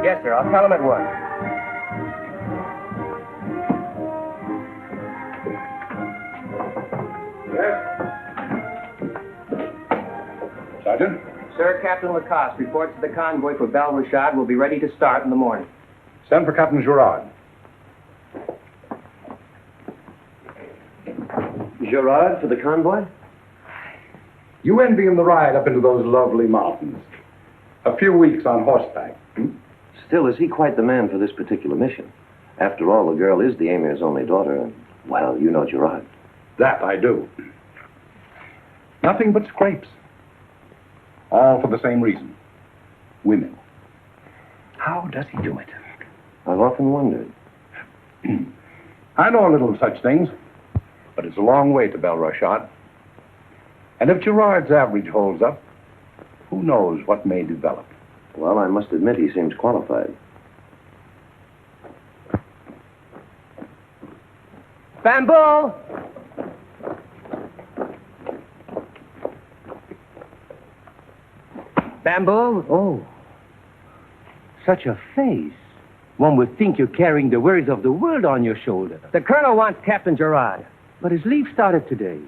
Yes, sir. I'll tell him at once. Yes? Sergeant? Sir, Captain Lacoste reports that the convoy for Bel Rashad will be ready to start in the morning. Send for Captain Gerard. Gerard for the convoy? You envy him the ride up into those lovely mountains. A few weeks on horseback. Still, is he quite the man for this particular mission? After all, the girl is the Emir's only daughter, and, well, you know Gerard. That I do. Nothing but scrapes. All for the same reason. Women. How does he do it? I've often wondered. I know a little of such things, but it's a long way to Bel Rashad. And if Gerard's average holds up, who knows what may develop. Well, I must admit he seems qualified. Bamboo! Bamboo? Oh. Such a face. One would think you're carrying the worries of the world on your shoulder. The colonel wants Captain Gerard, but his leave started today.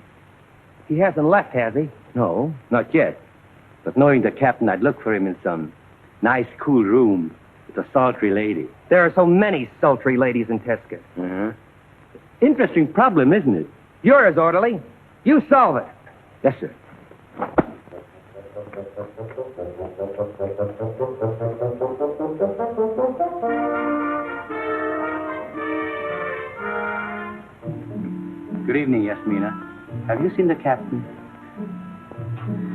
He hasn't left, has he? No, not yet. But knowing the captain, I'd look for him in some nice, cool room with a sultry lady. There are so many sultry ladies in Tesca. Interesting problem, isn't it? You're his orderly. You solve it. Yes, sir. Good evening, Yasmina. Have you seen the captain?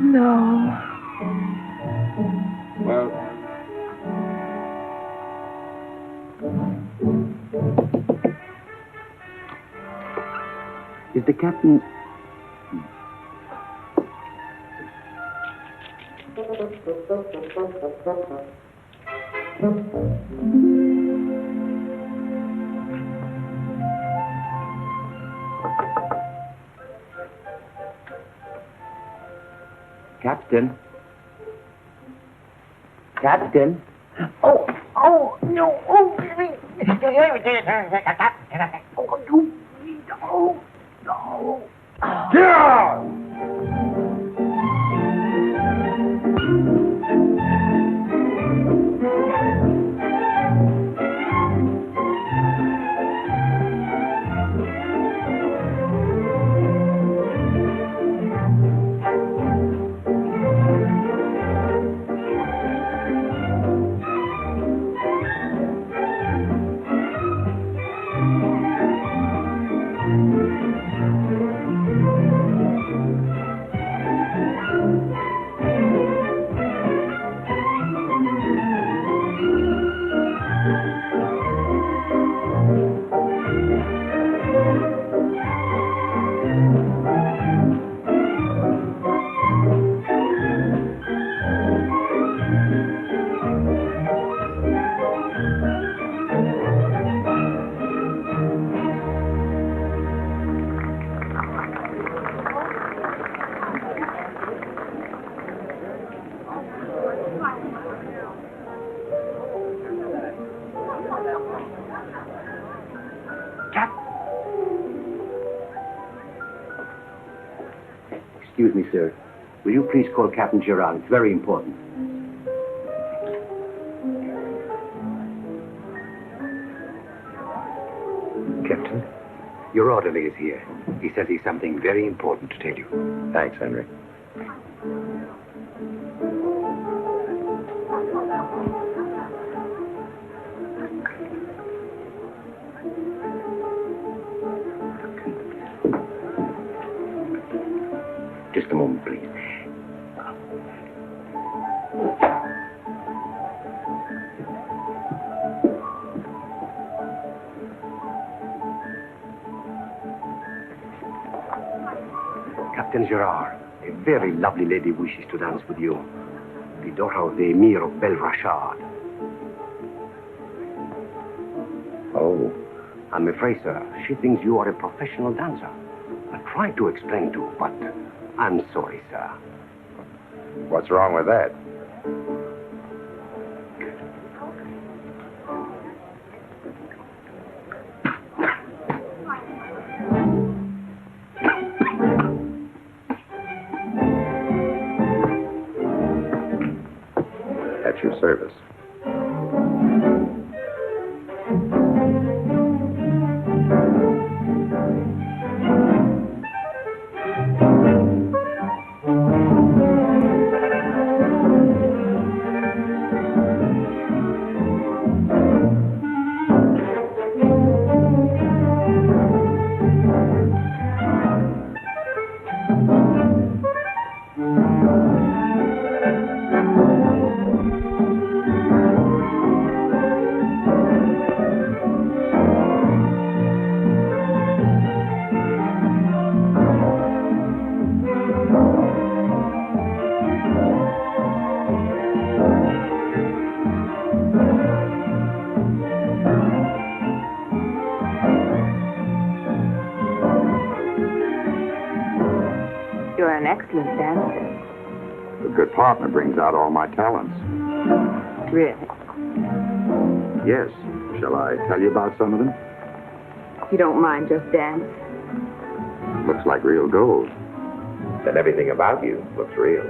No. Well... Is the captain... Captain? Captain? Oh, no. Oh, no. Gerard! Excuse me, sir. Will you please call Captain Gerard? It's very important. Captain, your orderly is here. He says he's something very important to tell you. Thanks, Henry. Just a moment, please. Captain Gerard, a very lovely lady wishes to dance with you. The daughter of the Emir of Bel Rashad. Oh, I'm afraid, sir, she thinks you are a professional dancer. I tried to explain to her, but I'm sorry, sir. What's wrong with that? at your service. You're an excellent dancer. A good partner brings out all my talents. Really? Yes. Shall I tell you about some of them? You don't mind just dance? Looks like real gold. Then everything about you looks real.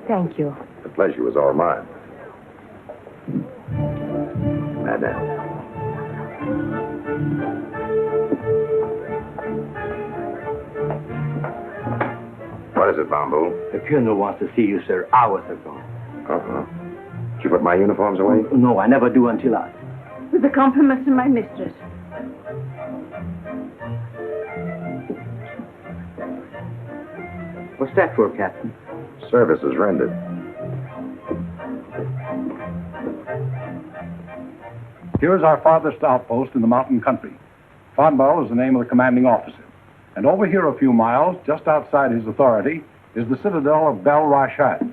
Thank you. The pleasure was all mine. Madame. What is it, Bamboo? The colonel wants to see you, sir, hours ago. Uh-huh. Did you put my uniforms away? No, I never do until I... With the compliments of my mistress. What's that for, Captain? Service is rendered. Here is our farthest outpost in the mountain country. Fodbal is the name of the commanding officer. And over here a few miles, just outside his authority, is the citadel of Bel Rashad.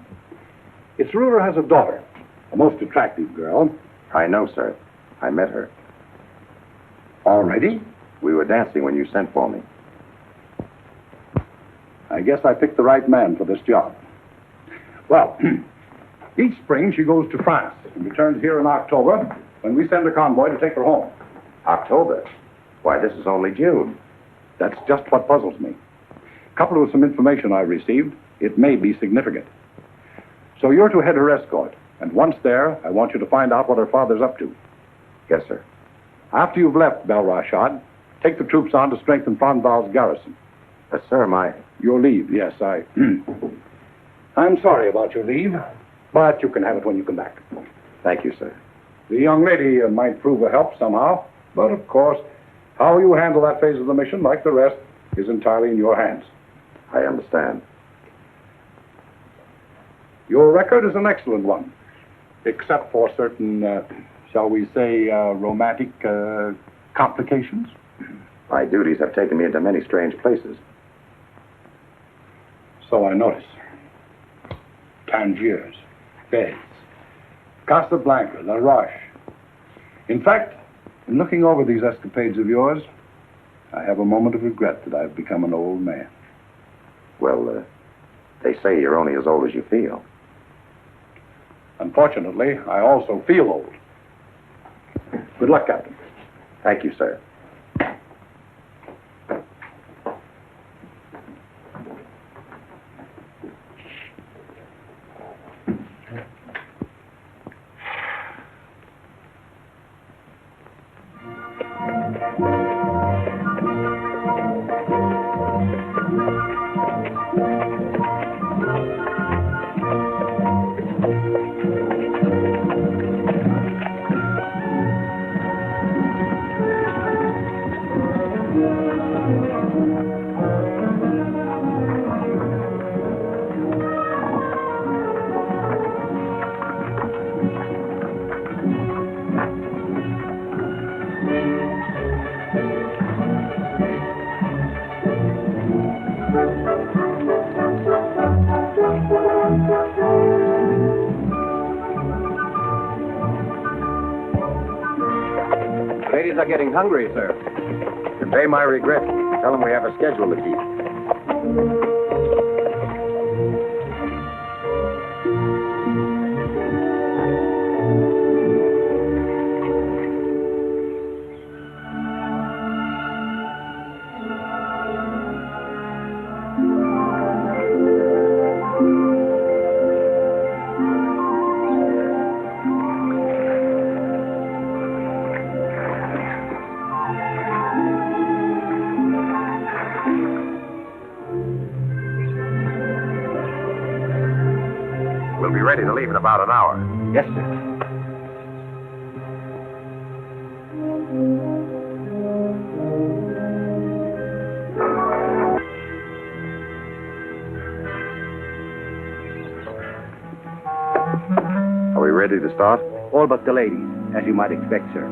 Its ruler has a daughter, a most attractive girl. I know, sir. I met her. Already? We were dancing when you sent for me. I guess I picked the right man for this job. Well, each spring she goes to France and returns here in October when we send a convoy to take her home. October? Why, this is only June. That's just what puzzles me. Coupled with some information I received, it may be significant. So you're to head her escort, and once there, I want you to find out what her father's up to. Yes, sir. After you've left Bel Rashad, take the troops on to strengthen Fronbal's garrison. Sir, my... Your leave, yes, I'm sorry about your leave, but you can have it when you come back. Thank you, sir. The young lady might prove a help somehow, but of course, how you handle that phase of the mission, like the rest, is entirely in your hands. I understand. Your record is an excellent one, except for certain, shall we say, romantic complications. My duties have taken me into many strange places. So I notice. Tangiers, Fez, Casablanca, La Roche. In fact, in looking over these escapades of yours, I have a moment of regret that I've become an old man. Well, they say you're only as old as you feel. Unfortunately, I also feel old. Good luck, Captain. Thank you, sir. are getting hungry, sir. Convey my regret. Tell them we have a schedule to keep. We'll be ready to leave in about an hour. Yes, sir. Are we ready to start? All but the ladies, as you might expect, sir.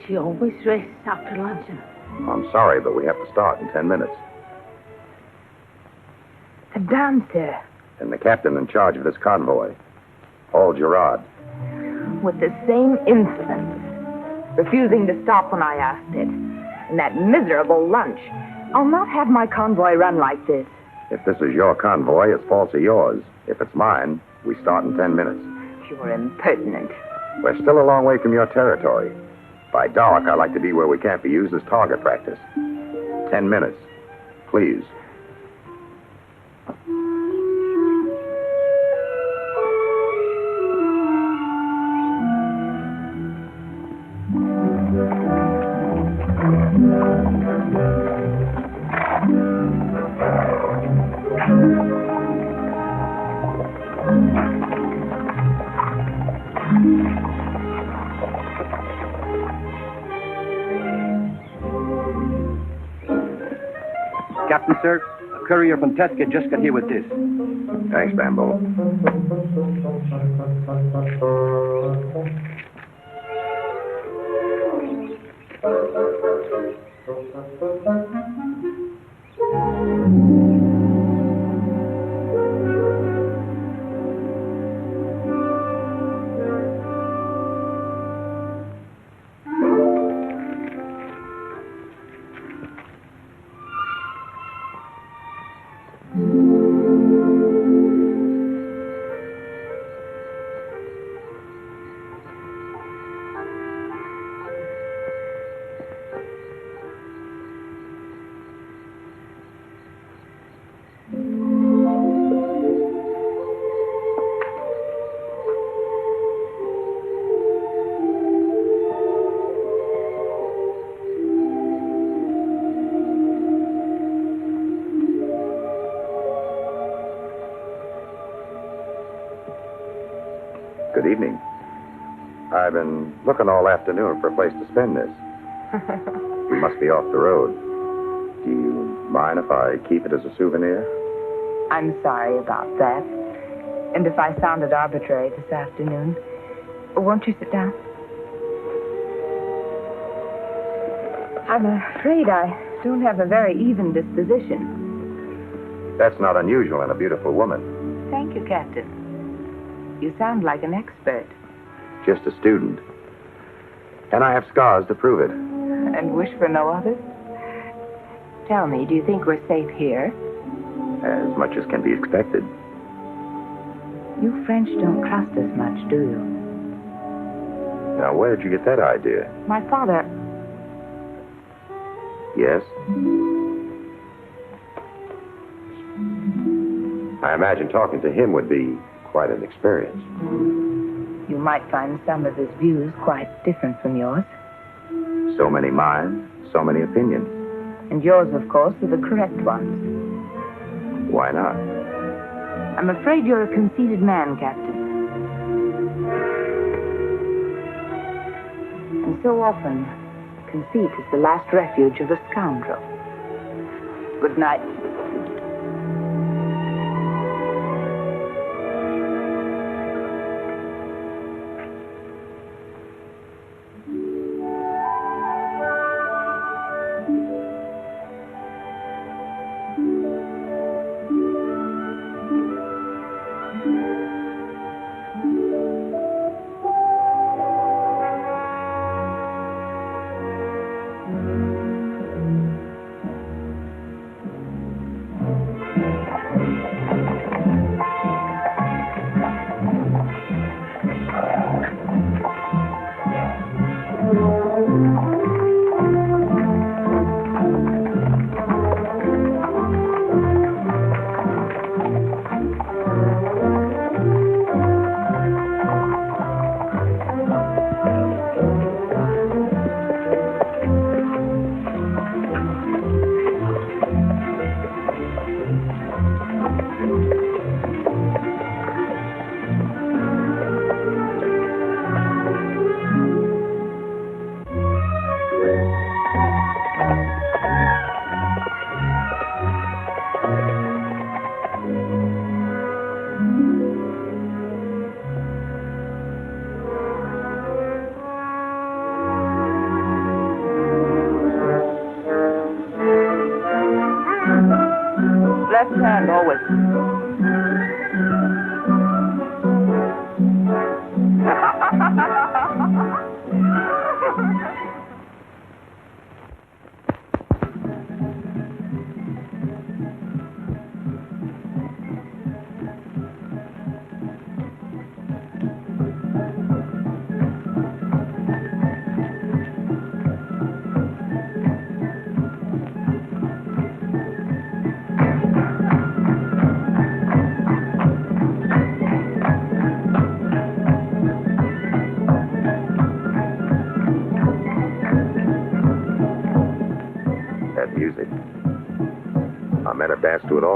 She always rests after luncheon. I'm sorry, but we have to start in 10 minutes. The dancer, And the captain in charge of this convoy, old Gerard. with the same insolence, refusing to stop when I asked it. And that miserable lunch. I'll not have my convoy run like this. If this is your convoy, its faults are yours. If it's mine, we start in 10 minutes. You're impertinent. We're still a long way from your territory. By dark, I like to be where we can't be used as target practice. 10 minutes, please. Captain, sir, a courier from Tuscan just got here with this. Thanks, Bambo. Good evening. I've been looking all afternoon for a place to spend this. You must be off the road. Do you mind if I keep it as a souvenir? I'm sorry about that. And if I sounded arbitrary this afternoon, won't you sit down? I'm afraid I don't have a very even disposition. That's not unusual in a beautiful woman. Thank you, Captain. You sound like an expert. Just a student. And I have scars to prove it. And wish for no others? Tell me, do you think we're safe here? As much as can be expected. You French don't trust us much, do you? Now, where did you get that idea? My father... Yes? I imagine talking to him would be quite an experience. You might find some of his views quite different from yours. So many minds, so many opinions. And yours, of course, are the correct ones. Why not? I'm afraid you're a conceited man, Captain. And so often, conceit is the last refuge of a scoundrel. Good night.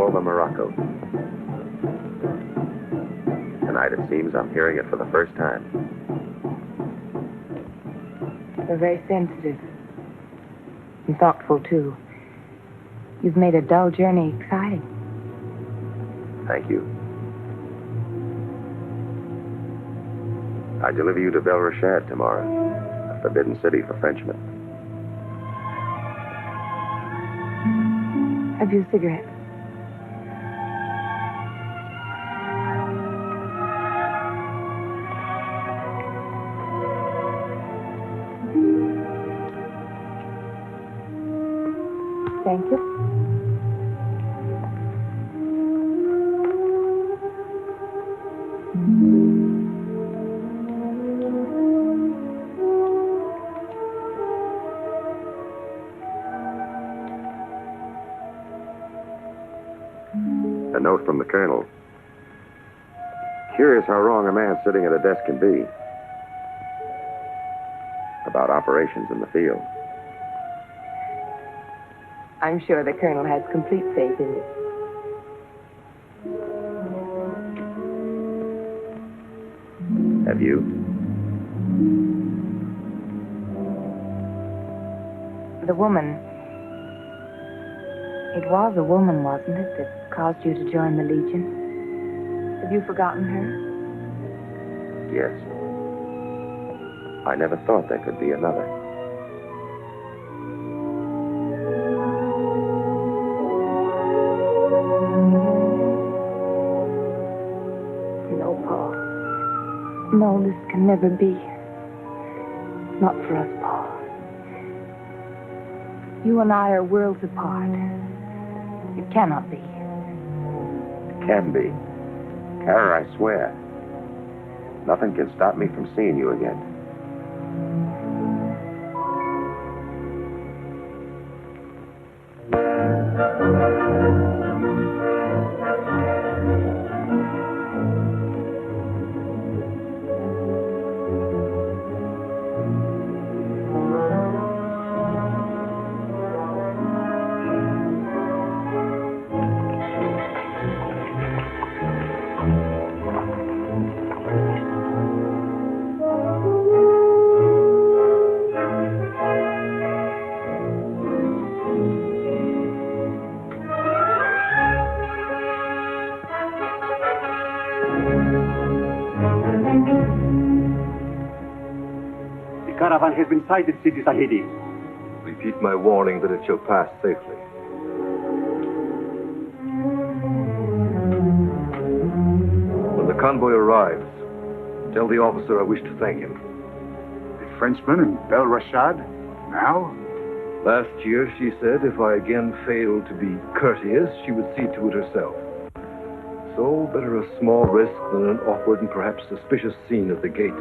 all over Morocco. Tonight, it seems I'm hearing it for the first time. You're very sensitive. And thoughtful, too. You've made a dull journey exciting. Thank you. I deliver you to Bel Rashad tomorrow, a forbidden city for Frenchmen. Have you a cigarette? Thank you. A note from the colonel. Curious how wrong a man sitting at a desk can be. About operations in the field. I'm sure the colonel has complete faith in you. Have you? The woman. It was a woman, wasn't it, that caused you to join the Legion? Have you forgotten her? Yes. I never thought there could be another. No, Paul. No, this can never be. Not for us, Paul. You and I are worlds apart. It cannot be. It can be. Kara, I swear. Nothing can stop me from seeing you again. The caravan has been sighted, Sidi Sahidi. Repeat my warning that it shall pass safely. When the convoy arrives, tell the officer I wish to thank him. The Frenchman in Bel Rashad? Now? Last year, she said if I again failed to be courteous, she would see to it herself. So, better a small risk than an awkward and perhaps suspicious scene at the gates.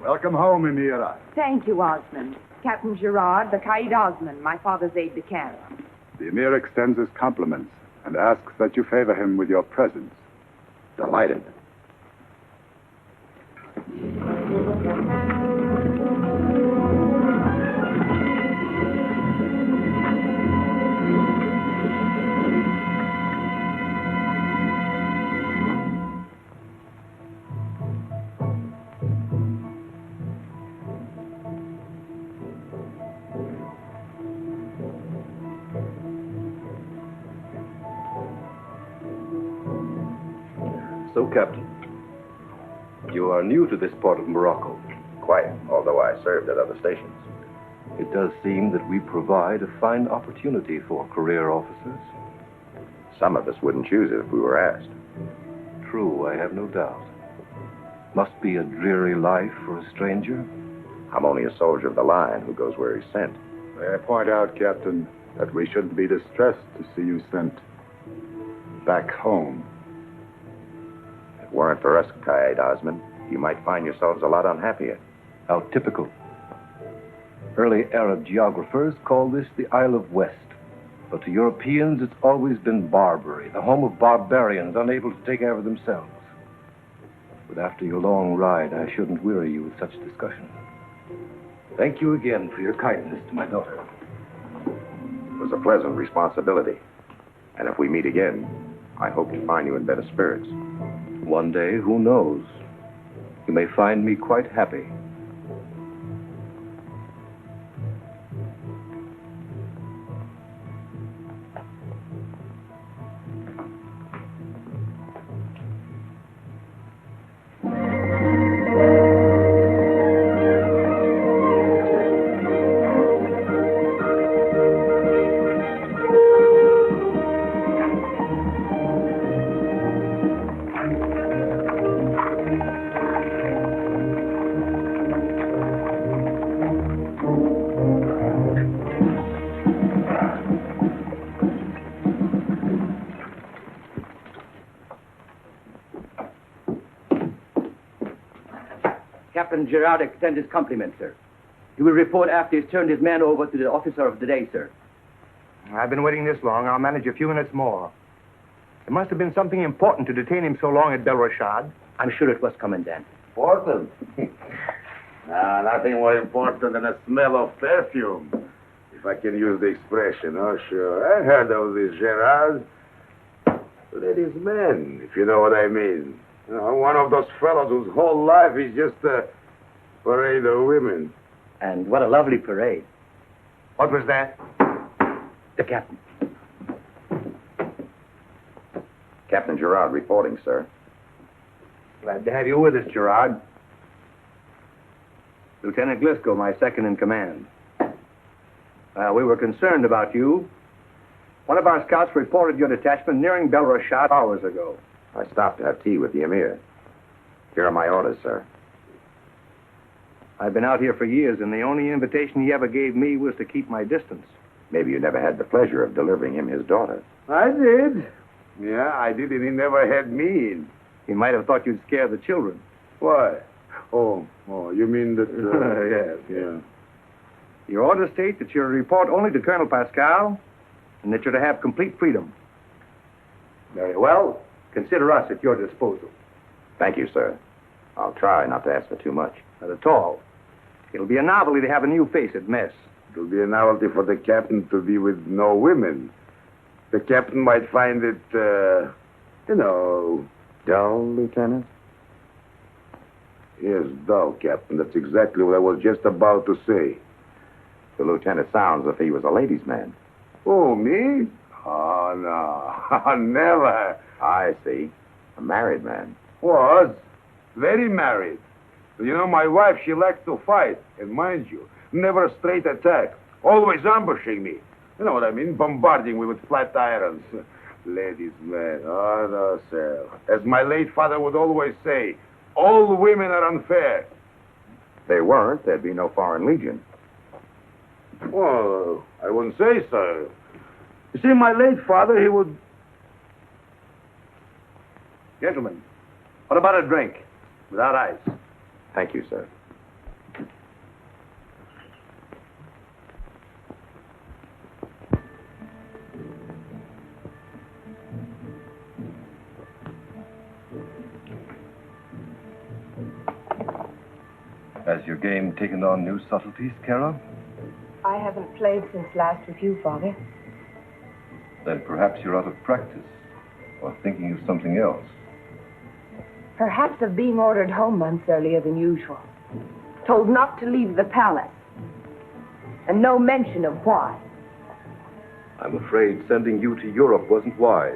Welcome home, Emir. Thank you, Osmond. Captain Gerard, the Qaid Osmond, my father's aide-de-camp. The Emir extends his compliments and asks that you favor him with your presence. Delighted. So, Captain, you are new to this part of Morocco. Quite, although I served at other stations. It does seem that we provide a fine opportunity for career officers. Some of us wouldn't choose it if we were asked. True, I have no doubt. Must be a dreary life for a stranger. I'm only a soldier of the line who goes where he's sent. May I point out, Captain, that we shouldn't be distressed to see you sent back home. If it weren't for us, Kaid Osman, you might find yourselves a lot unhappier. How typical. Early Arab geographers call this the Isle of West. But to Europeans, it's always been Barbary, the home of barbarians unable to take care of themselves. But after your long ride, I shouldn't weary you with such discussion. Thank you again for your kindness to my daughter. It was a pleasant responsibility. And if we meet again, I hope to find you in better spirits. One day, who knows? You may find me quite happy. Captain Gerard extends his compliments, sir. He will report after he's turned his man over to the officer of the day, sir. I've been waiting this long. I'll manage a few minutes more. There must have been something important to detain him so long at Bel Rashad. I'm sure it was, Commandant. Important? Nothing more important than a smell of perfume. If I can use the expression, oh, sure. I heard of this Gerard. But that is men, if you know what I mean. You know, one of those fellows whose whole life is just a parade of women. And what a lovely parade. What was that? The captain. Captain Gerard reporting, sir. Glad to have you with us, Gerard. Lieutenant Glisco, my second in command. We were concerned about you. One of our scouts reported your detachment nearing Bel Rashad hours ago. I stopped to have tea with the Emir. Here are my orders, sir. I've been out here for years, and the only invitation he ever gave me was to keep my distance. Maybe you never had the pleasure of delivering him his daughter. I did. Yeah, I did, and he never had me in. He might have thought you'd scare the children. Why? Oh, you mean that... Yes. Yeah. Your orders state that you're to report only to Colonel Pascal, and that you're to have complete freedom. Very well. Consider us at your disposal. Thank you, sir. I'll try not to ask for too much. Not at all. It'll be a novelty to have a new face at mess. It'll be a novelty for the captain to be with no women. The captain might find it, Dull, Lieutenant? Yes, dull, Captain. That's exactly what I was just about to say. The lieutenant sounds as if he was a ladies' man. Oh, me? Oh, no. Never. I see. A married man. Was. Very married. You know, my wife, she likes to fight. And mind you, never a straight attack. Always ambushing me. You know what I mean? Bombarding me with flat irons. Ladies, man. Oh, no, sir. As my late father would always say, all women are unfair. If they weren't, there'd be no Foreign Legion. Well, I wouldn't say so. You see, my late father, he would... Gentlemen, what about a drink? Without ice. Thank you, sir. Has your game taken on new subtleties, Kara? I haven't played since last with you, Father. Then perhaps you're out of practice, or thinking of something else. Perhaps of being ordered home months earlier than usual. Told not to leave the palace. And no mention of why. I'm afraid sending you to Europe wasn't wise.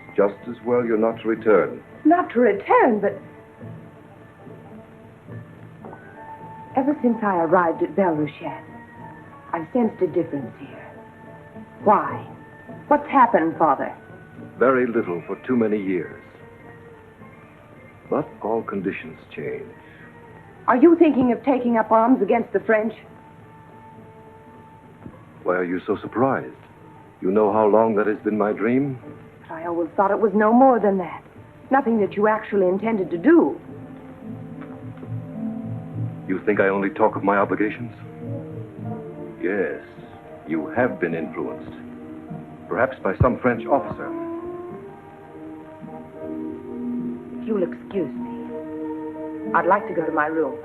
It's just as well you're not to return. Not to return, but... As Ever since I arrived at Bel Rashad, I've sensed a difference here. Why? What's happened, Father? Very little for too many years. But all conditions change. Are you thinking of taking up arms against the French? Why are you so surprised? You know how long that has been my dream? But I always thought it was no more than that. Nothing that you actually intended to do. You think I only talk of my obligations? Yes, you have been influenced. Perhaps by some French officer. If you'll excuse me, I'd like to go to my room.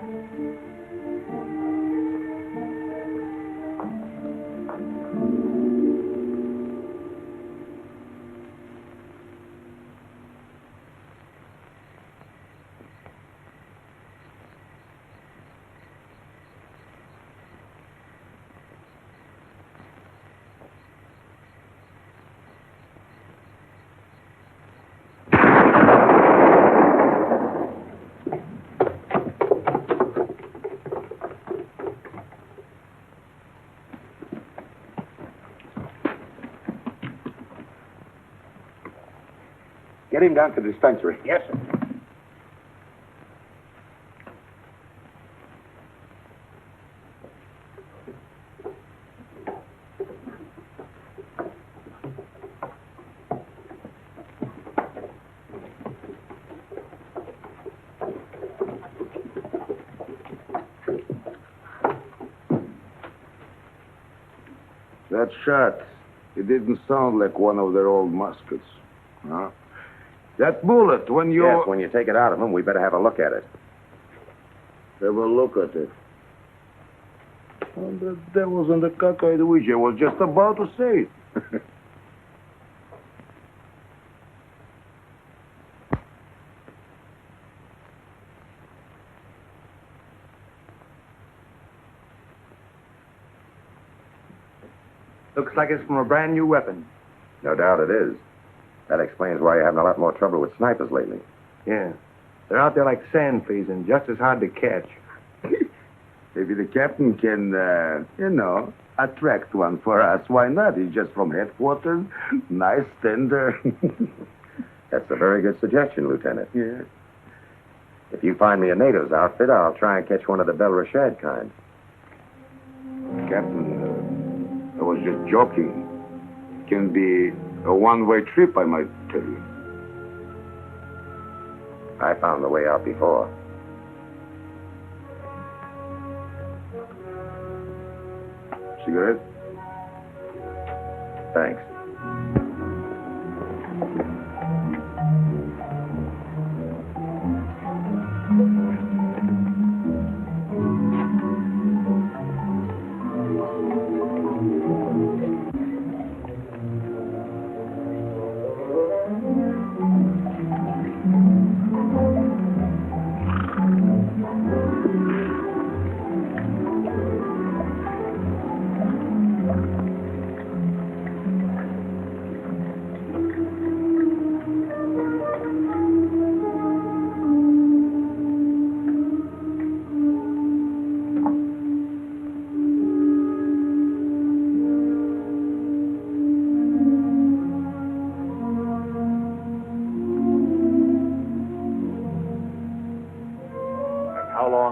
Get him down to the dispensary. Yes, sir. That shot, it didn't sound like one of their old muskets. Huh? That bullet, when you... Yes, when you take it out of him, we better have a look at it. Have a look at it. Oh, the devil's on the cockeyed witch. I was just about to say it. Looks like it's from a brand new weapon. No doubt it is. That explains why you're having a lot more trouble with snipers lately. Yeah. They're out there like sand fleas and just as hard to catch. Maybe the captain can, attract one for us. Why not? He's just from headquarters. Nice, tender. That's a very good suggestion, Lieutenant. Yeah. If you find me a native's outfit, I'll try and catch one of the Bel Rashad kind. Captain, I was just joking. It can be a one-way trip, I might tell you. I found the way out before. Cigarette? Thanks.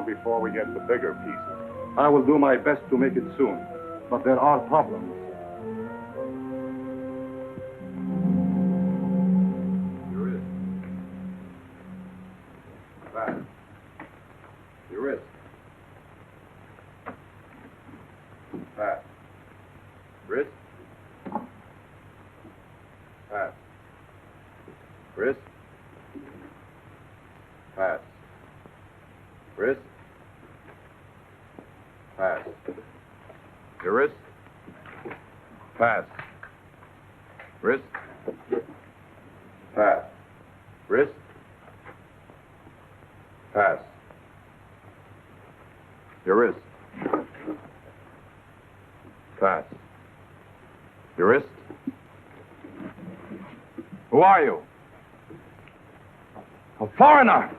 Before we get the bigger pieces. I will do my best to make it soon, but there are problems. Your wrist. Back. Your wrist. Back. Wrist. Pass. Wrist. Pass. Wrist. Pass. Your wrist. Pass. Wrist. Pass. Wrist. Pass. Your wrist. Pass. Your wrist. Who are you? A foreigner!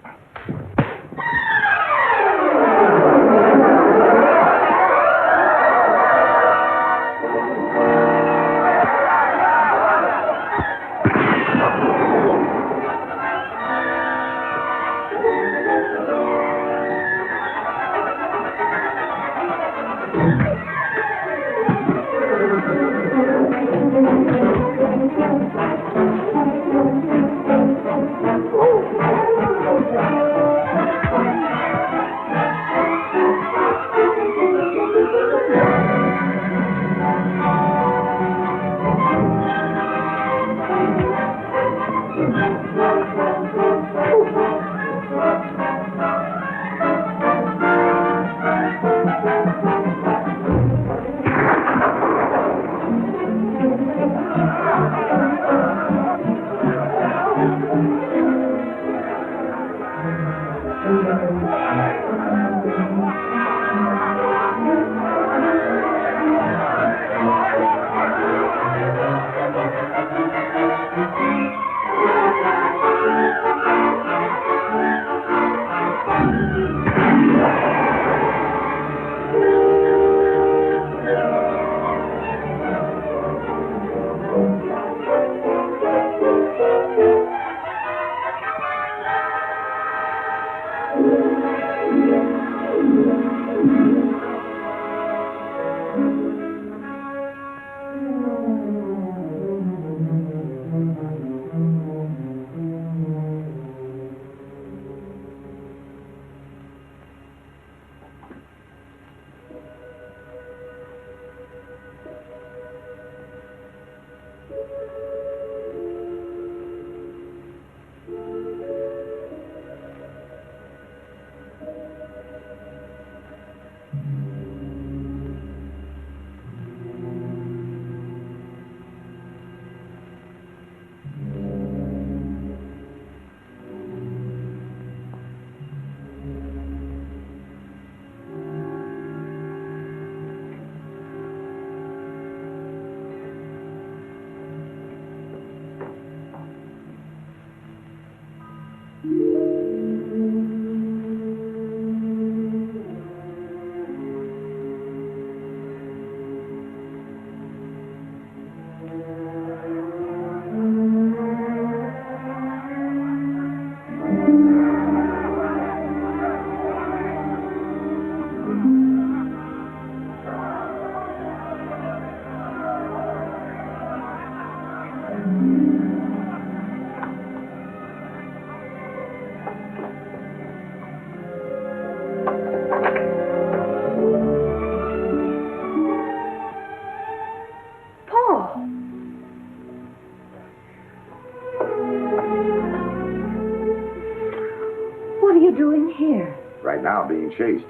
Right now, being chased.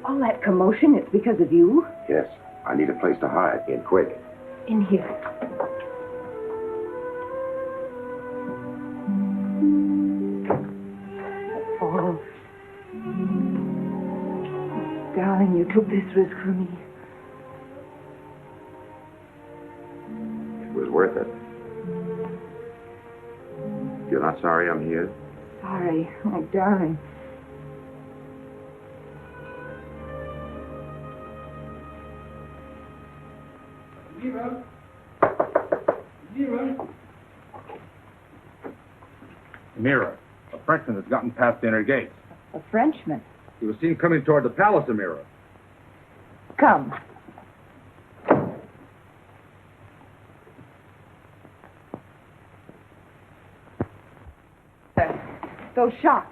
All that commotion, it's because of you? Yes. I need a place to hide. In quick. In here. Oh. Darling, you took this risk for me. It was worth it. You're not sorry I'm here? Sorry. Oh, darling. Amir, a Frenchman has gotten past the inner gates. A Frenchman? He was seen coming toward the palace, Amir. Come. Those shots.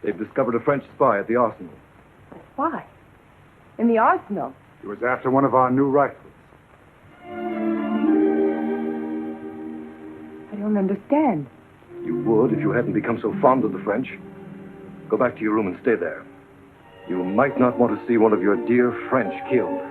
They've discovered a French spy at the arsenal. A spy? In the arsenal? He was after one of our new rifles. I don't understand. You would if you hadn't become so fond of the French. Go back to your room and stay there. You might not want to see one of your dear French killed.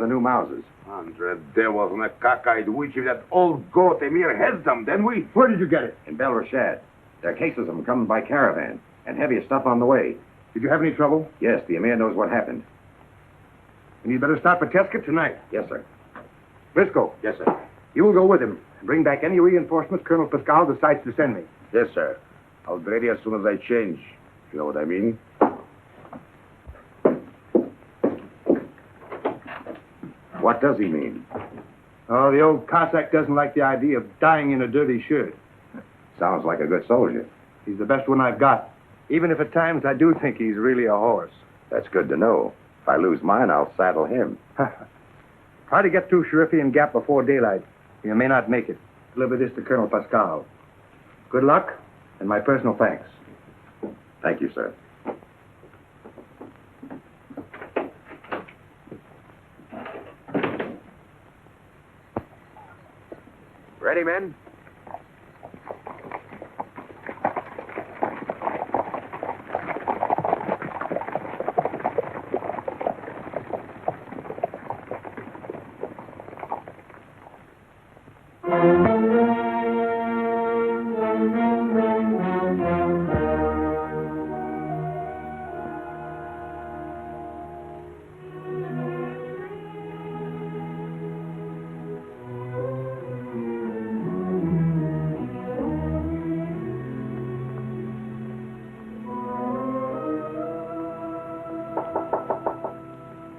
the new Mouses. 100 devils and a cockeyed witch. If that old goat Emir has them, then we... Where did you get it? In Bel Rashad. There are cases of them coming by caravan, and heavier stuff on the way. Did you have any trouble? Yes, the Emir knows what happened. And you'd better start for Teskit tonight. Yes, sir. Briscoe, Yes, sir. you will go with him and bring back any reinforcements Colonel Pascal decides to send me. Yes, sir. I'll be ready as soon as I change. You know what I mean? What does he mean? Oh, the old Cossack doesn't like the idea of dying in a dirty shirt. Sounds like a good soldier. He's the best one I've got. Even if at times I do think he's really a horse. That's good to know. If I lose mine, I'll saddle him. Try to get through Sherifian Gap before daylight. You may not make it. Deliver this to Colonel Pascal. Good luck, and my personal thanks. Thank you, sir. Ready, men?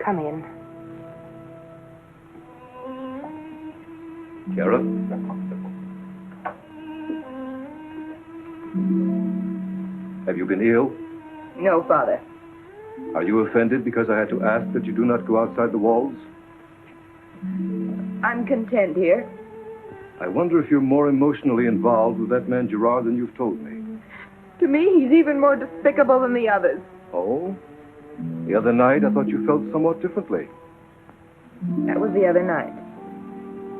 Come in. Gerard? Have you been ill? No, Father. Are you offended because I had to ask that you do not go outside the walls? I'm content here. I wonder if you're more emotionally involved with that man Gerard than you've told me. To me, he's even more despicable than the others. Oh? The other night, I thought you felt somewhat differently. That was the other night.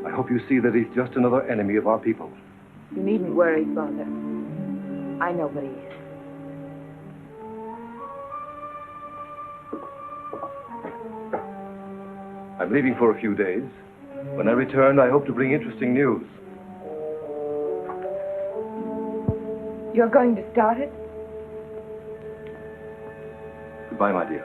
I hope you see that he's just another enemy of our people. You needn't worry, Father. I know what he is. I'm leaving for a few days. When I return, I hope to bring interesting news. You're going to start it? Goodbye, my dear.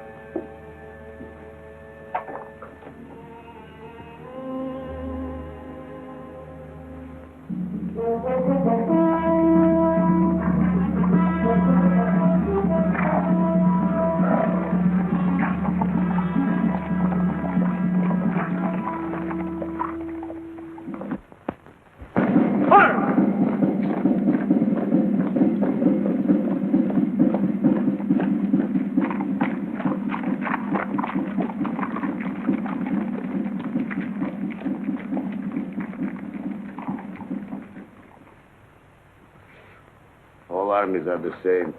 All armies are the same.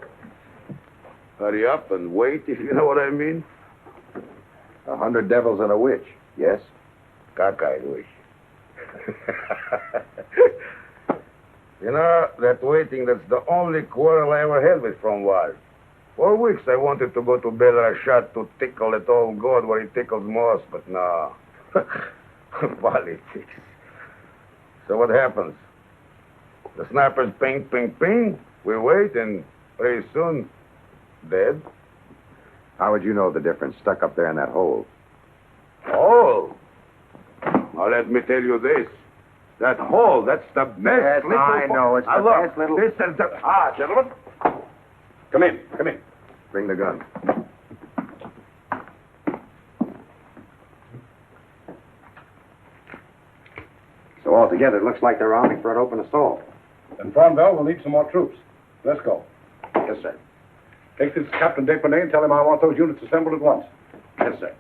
Hurry up and wait, if you know what I mean. 100 devils and a witch. Yes? Cockeyed witch. You know, that waiting, that's the only quarrel I ever had with from war. For weeks I wanted to go to Bel Rashad to tickle that old god where he tickles most, but no. Politics. So what happens? The snipers ping, ping, ping. We wait, and pretty soon, dead. How would you know the difference stuck up there in that hole? Hole? Now let me tell you this. That hole, that's the best Yes, little... I know. It's the look, best little... This is the... Ah, gentlemen. Come in. Come in. Bring the gun. So altogether, it looks like they're arming for an open assault. And Frondell will need some more troops. Let's go. Yes, sir. Take this to Captain Deponay and tell him I want those units assembled at once. Yes, sir.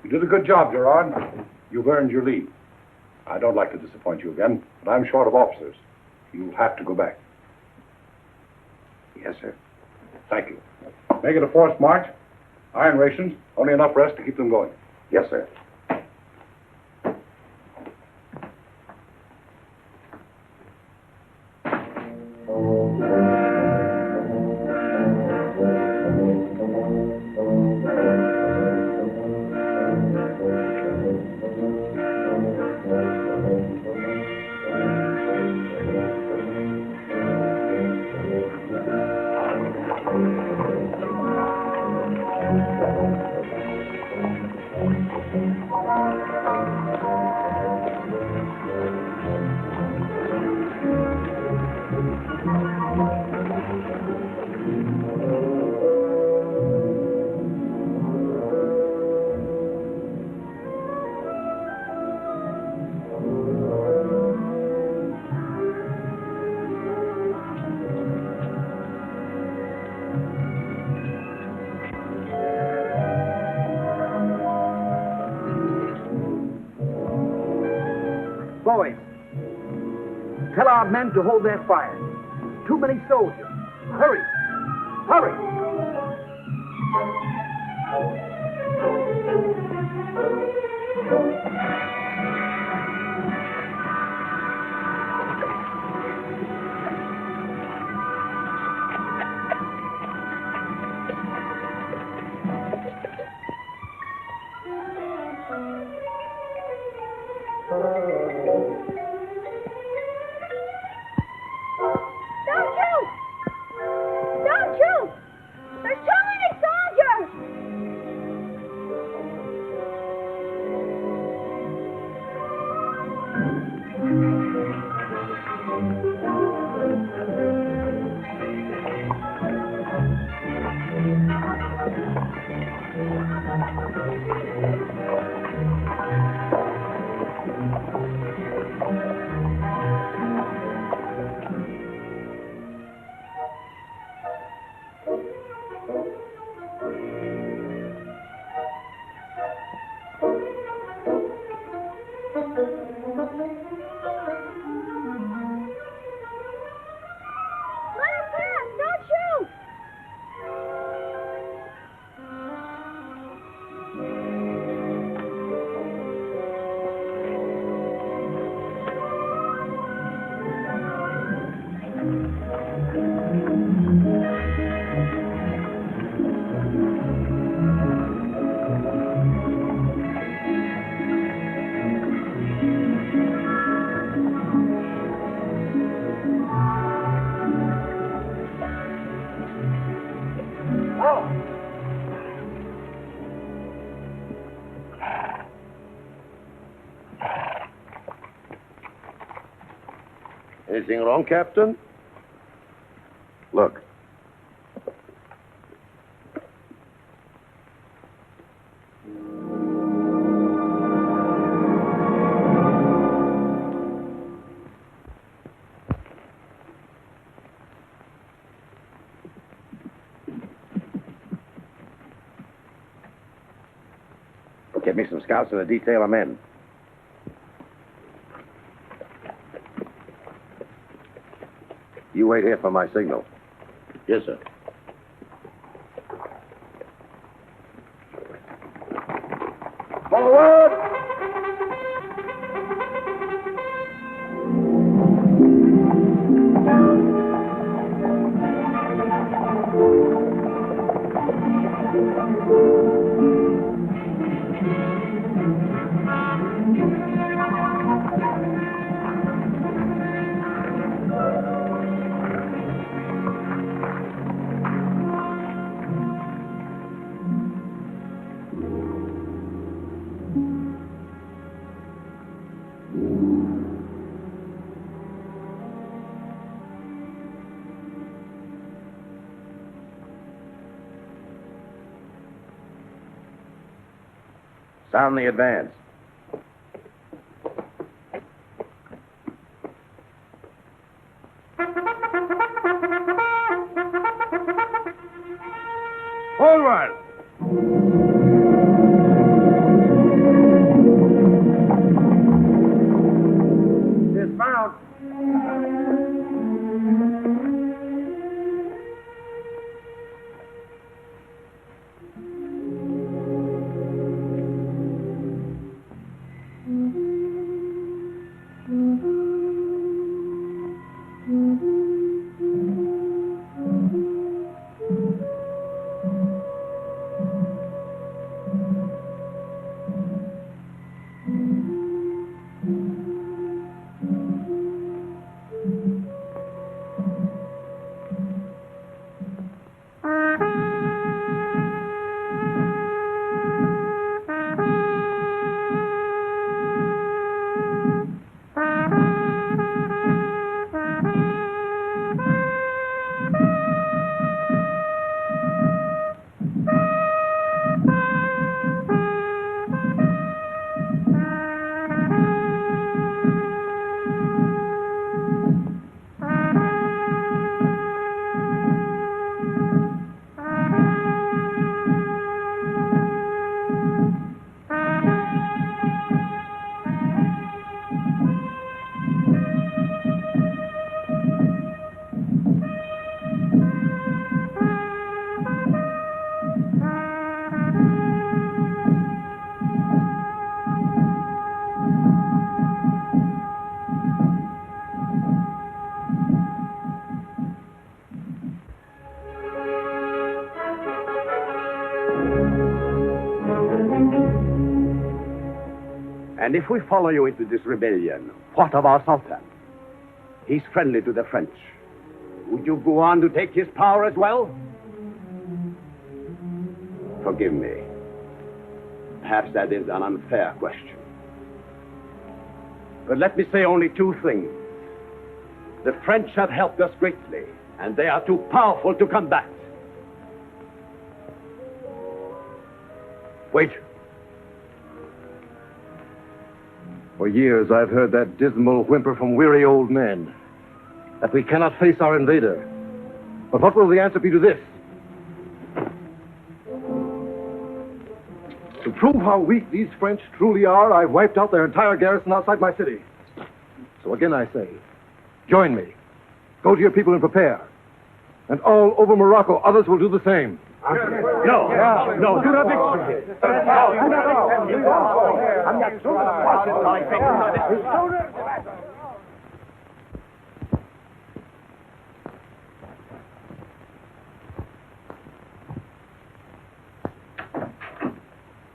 You did a good job, Gerard. You've earned your leave. I don't like to disappoint you again, but I'm short of officers. You'll have to go back. Yes, sir. Thank you. Make it a forced march. Iron rations, only enough rest to keep them going. Yes, sir. Boys, tell our men to hold their fire. Too many soldiers. Hurry! Hurry! Anything wrong, Captain? Look. Get me some scouts and a detail of men. You wait here for my signal. Yes, sir. Forward! Sound the advance. Forward! Dismount. And if we follow you into this rebellion, what of our Sultan? He's friendly to the French. Would you go on to take his power as well? Forgive me. Perhaps that is an unfair question. But let me say only two things. The French have helped us greatly, and they are too powerful to combat. Wait. For years, I've heard that dismal whimper from weary old men that we cannot face our invader. But what will the answer be to this? To prove how weak these French truly are, I've wiped out their entire garrison outside my city. So again I say, join me. Go to your people and prepare. And all over Morocco, others will do the same. No, do not make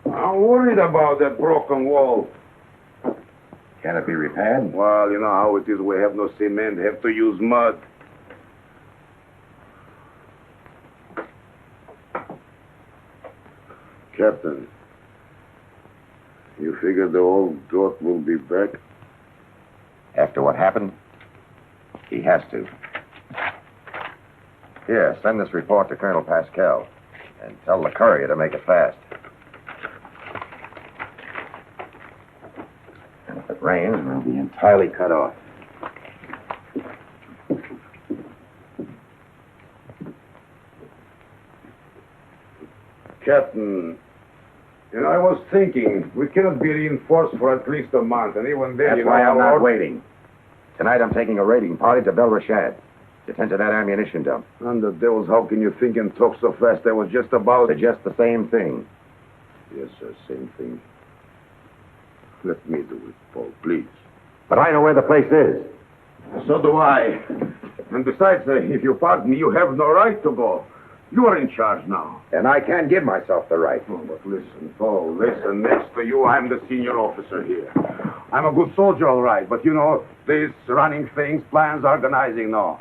I'm worried about that broken wall. Can it be repaired? Well, you know how it is. We have no cement, have to use mud. Captain, you figure the old goat will be back? After what happened? He has to. Here, send this report to Colonel Pascal. And tell the courier to make it fast. And if it rains, we'll be entirely cut off. Captain, you know, I was thinking, we cannot be reinforced for at least a month, and even then, That's why I'm not waiting. Tonight I'm taking a raiding party to Bel Rashad to tend to that ammunition dump. And the devils, how can you think and talk so fast? I was just about... Suggest the same thing. Yes, sir, same thing. Let me do it, Paul, please. But I know where the place is. So do I. And besides, if you pardon me, you have no right to go. You are in charge now. And I can't give myself the right. Oh, but listen, Paul, listen. Next to you, I'm the senior officer here. I'm a good soldier, all right, but you know, these running things, plans, organizing, no.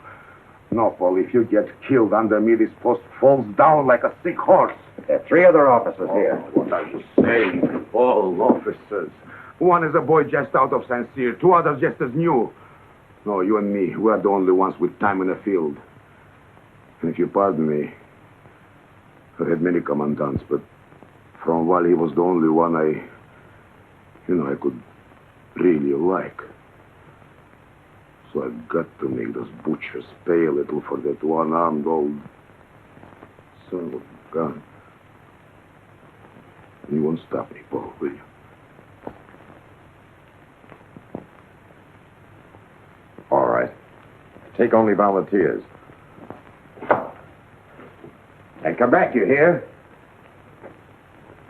No, Paul, if you get killed under me, this post falls down like a sick horse. There are 3 other officers here. What are you saying? All officers. One is a boy just out of Sainte, 2 others just as new. No, you and me, we are the only ones with time in the field. And if you pardon me, I've had many commandants, but from while he was the only one I could really like. So I've got to make those butchers pay a little for that one-armed old son of a gun. You won't stop me, Paul, will you? All right. Take only volunteers. And come back, you hear?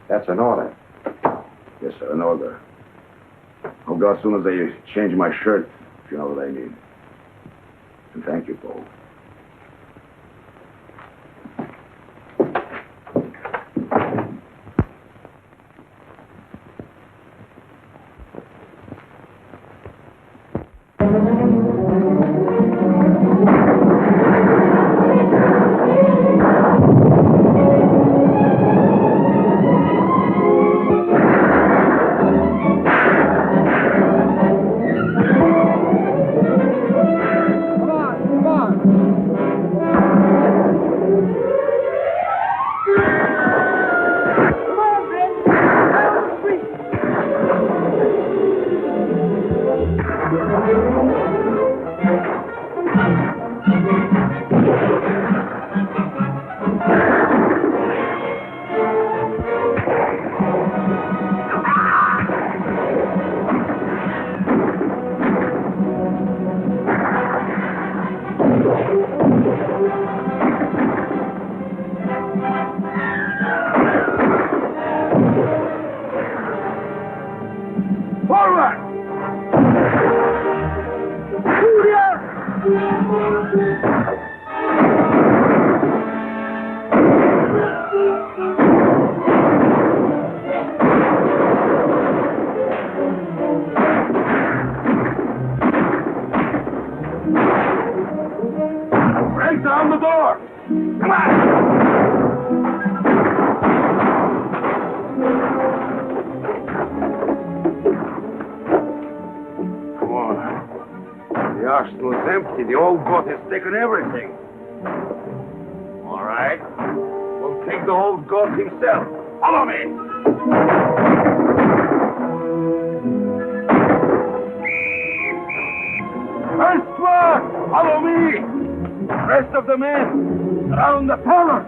That's an order. Yes, sir, an order. I'll go as soon as I change my shirt, if you know what I mean. And thank you, Paul. Come on. The arsenal is empty. The old goat has taken everything. All right. We'll take the old goat himself. Follow me. First one! Follow me! Rest of the men, around the palace!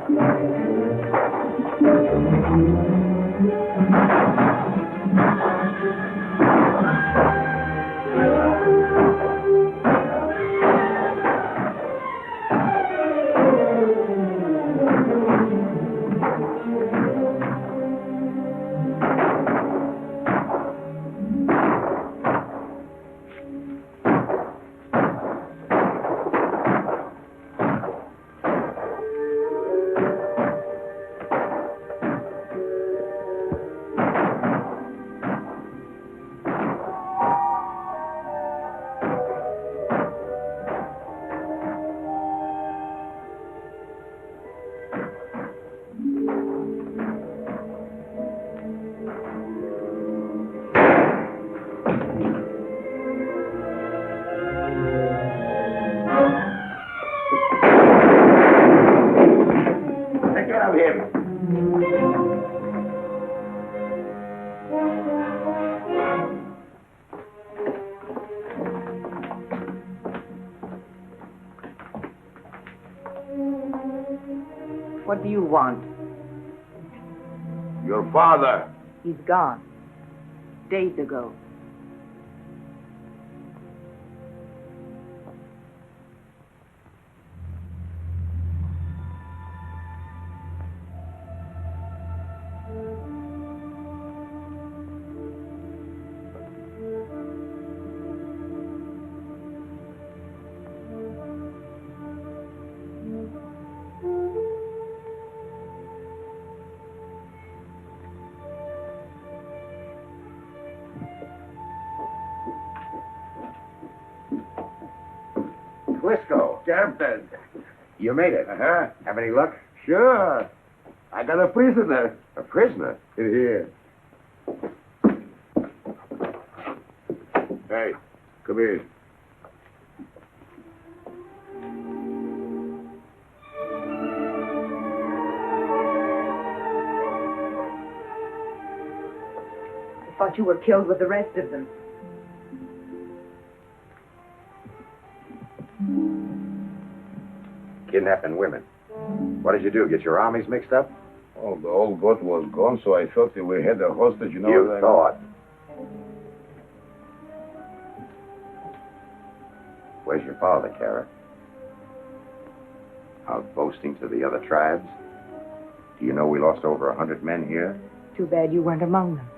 What do you want? Your father. He's gone. Days ago. Wisco. Captain. You made it. Uh-huh. Have any luck? Sure. I got a prisoner. A prisoner? Here. Hey, come here. I thought you were killed with the rest of them. Kidnapping women. What did you do? Get your armies mixed up? Oh, the old goat was gone, so I thought that we had a hostage, you know. You thought. Where's your father, Kara? Out boasting to the other tribes? Do you know we lost over 100 men here? Too bad you weren't among them.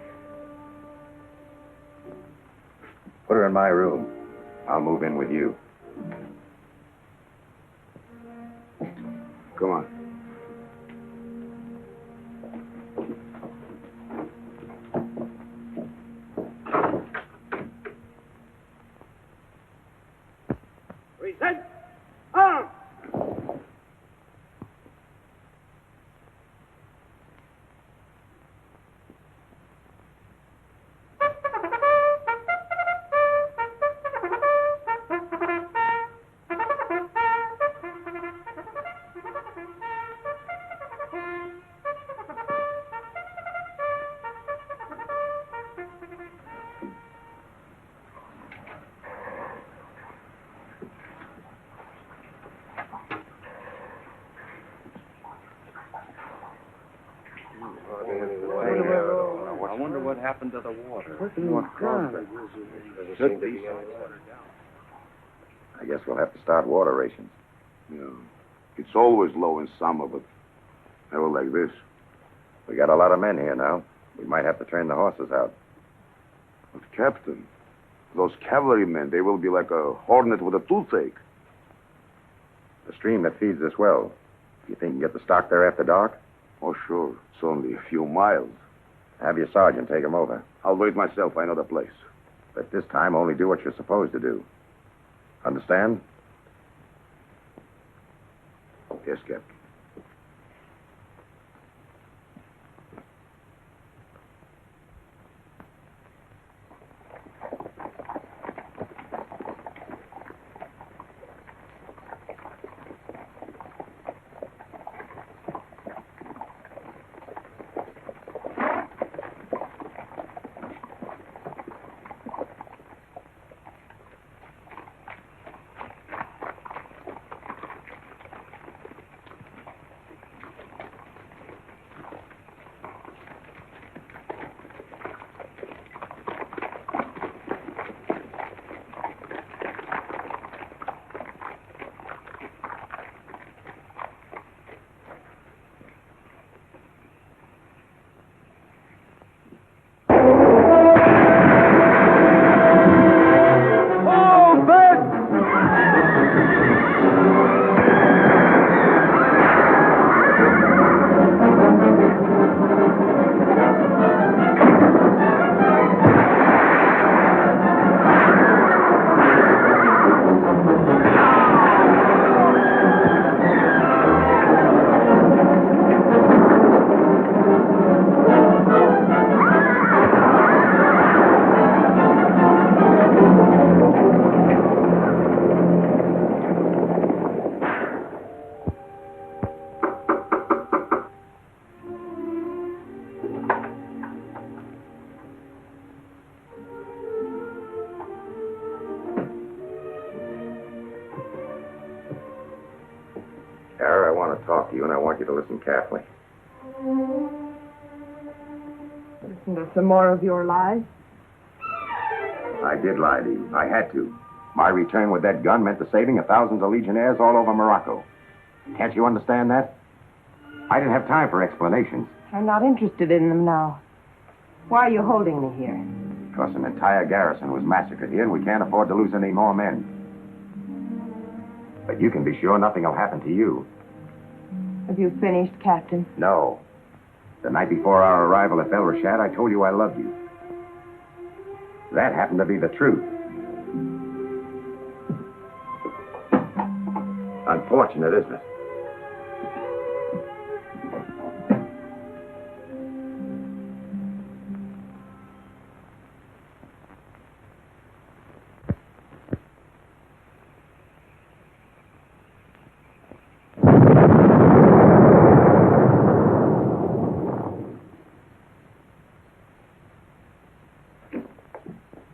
Put her in my room. I'll move in with you. Come on. Present arms! I wonder what happened to the water. I guess we'll have to start water rations. Yeah. It's always low in summer, but never like this. We got a lot of men here now. We might have to turn the horses out. But, Captain, those cavalrymen, they will be like a hornet with a toothache. The stream that feeds this well. Do you think you can get the stock there after dark? Oh, sure. It's only a few miles. Have your sergeant take him over. I'll do it myself. I know the place. But this time, only do what you're supposed to do. Understand? Yes, Captain. talk to you, and I want you to listen carefully. Listen to some more of your lies. I did lie to you. I had to. My return with that gun meant the saving of thousands of legionnaires all over Morocco. Can't you understand that? I didn't have time for explanations. I'm not interested in them now. Why are you holding me here? Because an entire garrison was massacred here, and we can't afford to lose any more men. But you can be sure nothing will happen to you. Have you finished, Captain? No. The night before our arrival at Bel Rashad, I told you I loved you. That happened to be the truth. Unfortunate, isn't it?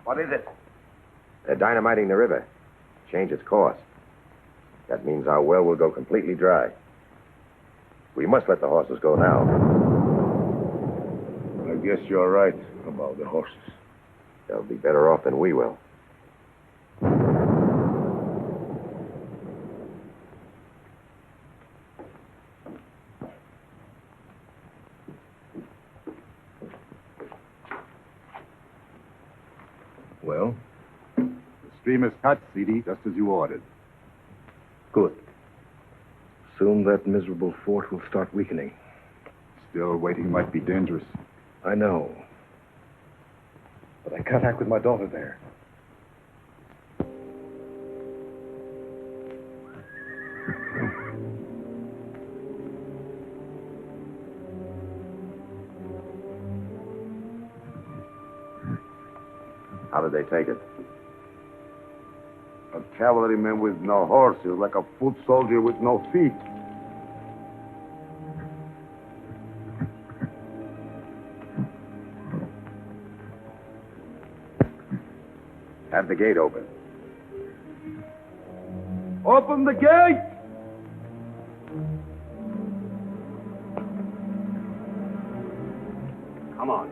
What is it? They're dynamiting the river. Change its course. That means our well will go completely dry. We must let the horses go now. I guess you're right about the horses. They'll be better off than we will. Well? The stream is cut, Sainte, just as you ordered. Good. Soon that miserable fort will start weakening. Still, waiting might be dangerous. I know. But I can't act with my daughter there. How did they take it? A cavalryman with no horses, like a foot soldier with no feet. Have the gate open. Open the gate! Come on.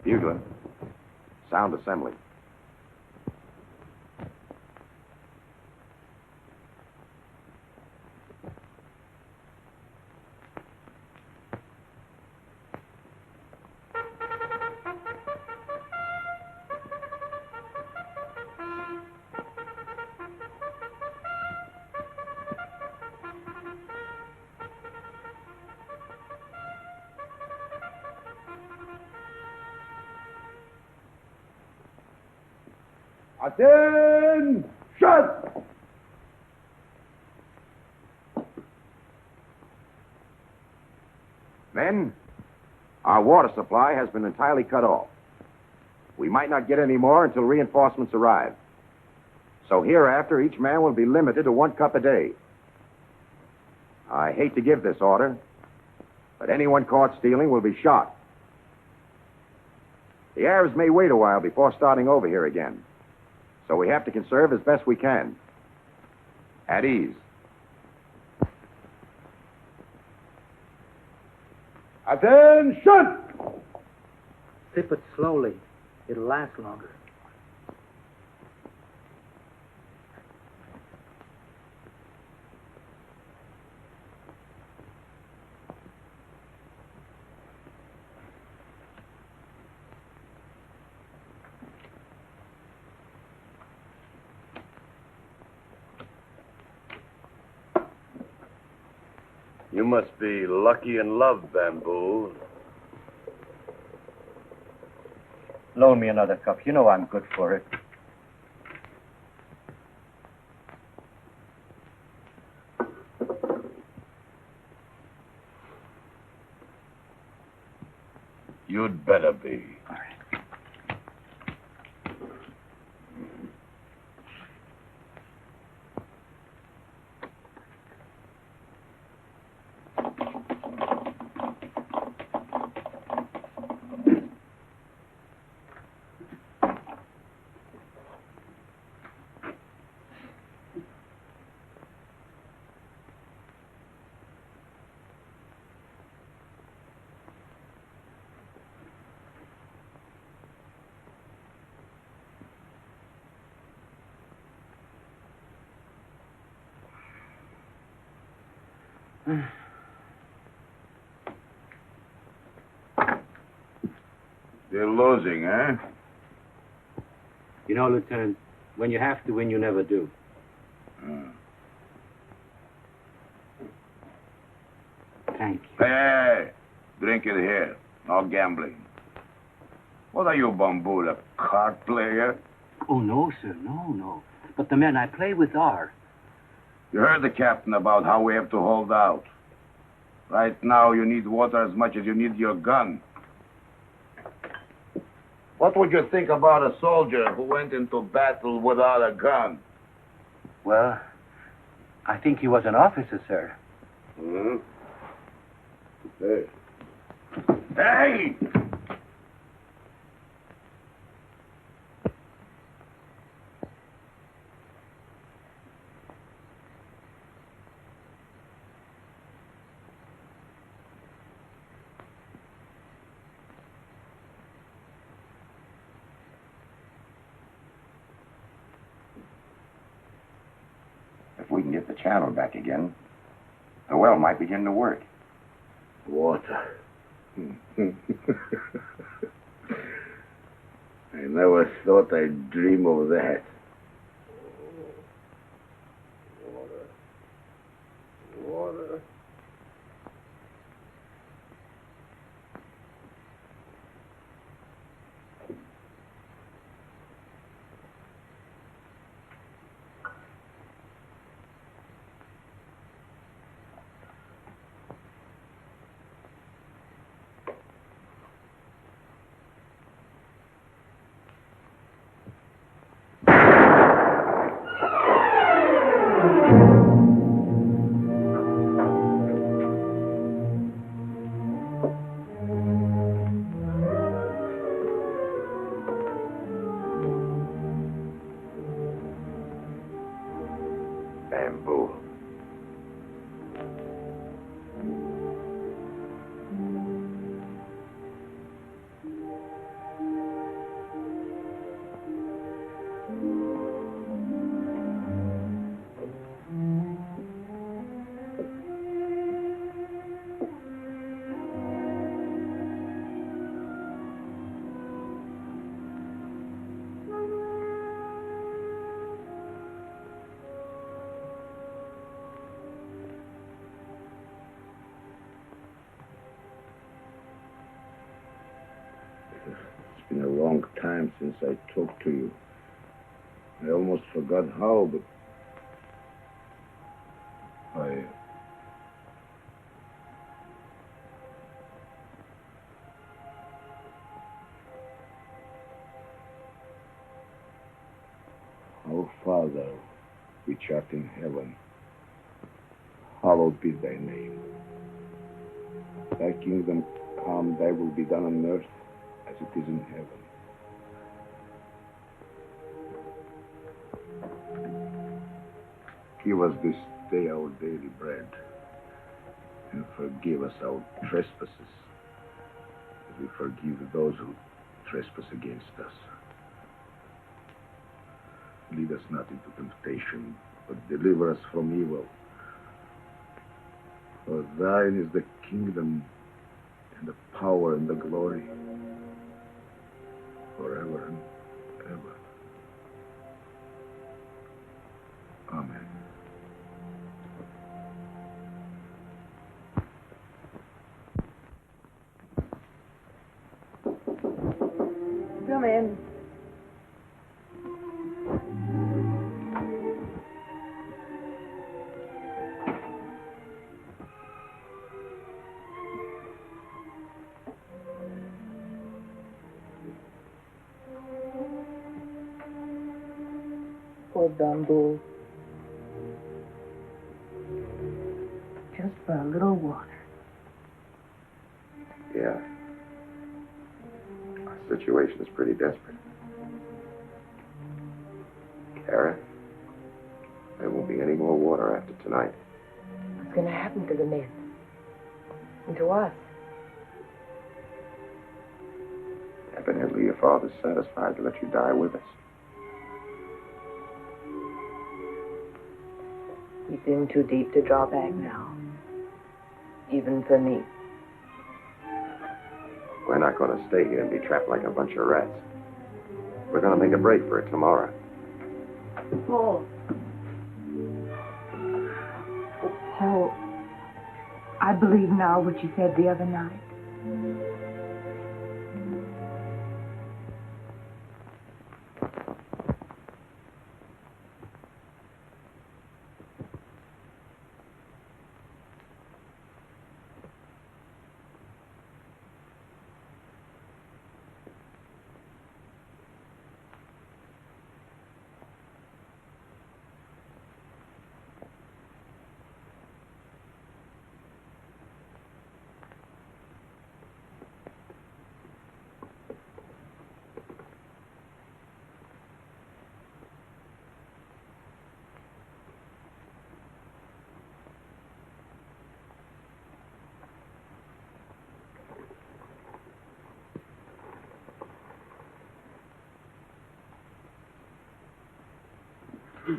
Bugler. Sound assembly. Attention! Men, our water supply has been entirely cut off. We might not get any more until reinforcements arrive. So hereafter, each man will be limited to 1 cup a day. I hate to give this order, but anyone caught stealing will be shot. The Arabs may wait a while before starting over here again. So we have to conserve as best we can. At ease. Attention! Sip it slowly. It'll last longer. You must be lucky in love, Bamboo. Loan me another cup. You know I'm good for it. You'd better be. All right. You're losing, eh? You know, Lieutenant, when you have to win, you never do. Thank you. Hey, drink it here. No gambling. What are you, Bamboo, a card player? Oh, no, sir. No. But the men I play with are. You heard the captain about how we have to hold out. Right now, you need water as much as you need your gun. What would you think about a soldier who went into battle without a gun? Well, I think he was an officer, sir. Hmm? Hey. Hey! If we can get the channel back again, the well might begin to work. Water. I never thought I'd dream of that. Water. Bamboo. It's been a long time since I talked to you. I almost forgot how, but Our Father, which art in heaven, hallowed be thy name. Thy kingdom come, thy will be done on earth as it is in heaven. Give us this day our daily bread, and forgive us our trespasses, as we forgive those who trespass against us. Lead us not into temptation, but deliver us from evil. For thine is the kingdom and the power and the glory forever and ever. Amen. Come in. Poor Dumbo. Just for a little water. Yeah. Our situation is pretty desperate. Kara, there won't be any more water after tonight. What's going to happen to the men? And to us? Evidently, your father's satisfied to let you die with us. He's in too deep to draw back now. Even for me. We're not going to stay here and be trapped like a bunch of rats. We're going to make a break for it tomorrow. Paul. Paul, I believe now what you said the other night.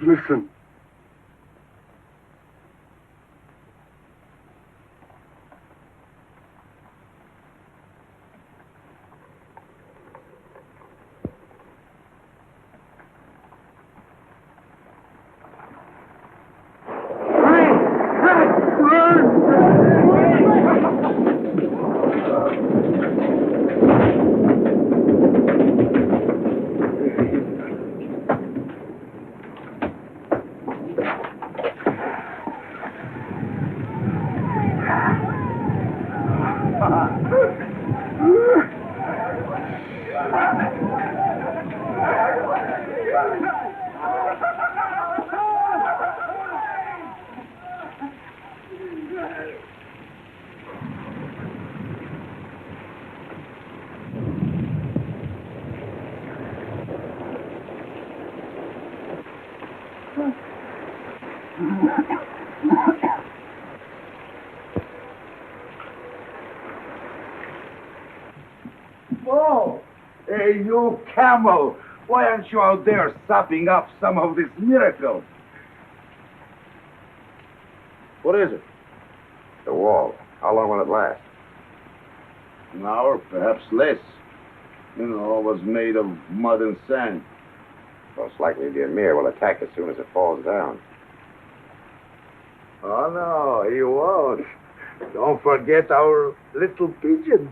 Listen. Oh, hey, you camel. Why aren't you out there sopping up some of this miracle? What is it? The wall. How long will it last? An hour, perhaps less. You know, it was made of mud and sand. Most likely the Emir will attack as soon as it falls down. Oh, no, he won't. Don't forget our little pigeon.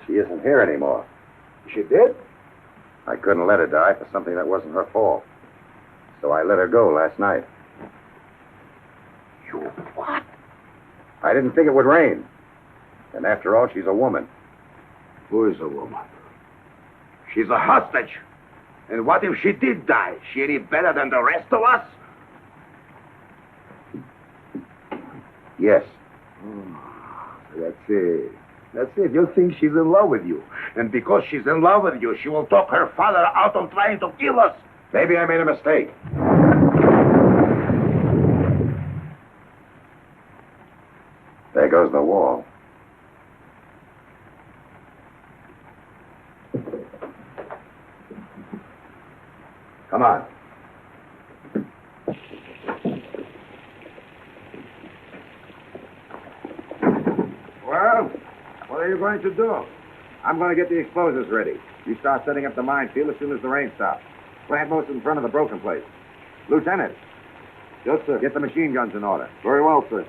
She isn't here anymore. She did? I couldn't let her die for something that wasn't her fault. So I let her go last night. You what? I didn't think it would rain. And after all, she's a woman. Who is a woman? She's a hostage. And what if she did die? She any better than the rest of us? Yes. That's it. That's it. You think she's in love with you. And because she's in love with you, she will talk her father out of trying to kill us. Maybe I made a mistake. There goes the wall. Well, what are you going to do? I'm going to get the explosives ready. You start setting up the minefield as soon as the rain stops. Plant most in front of the broken place. Lieutenant. Yes, sir. Get the machine guns in order. Very well, sir.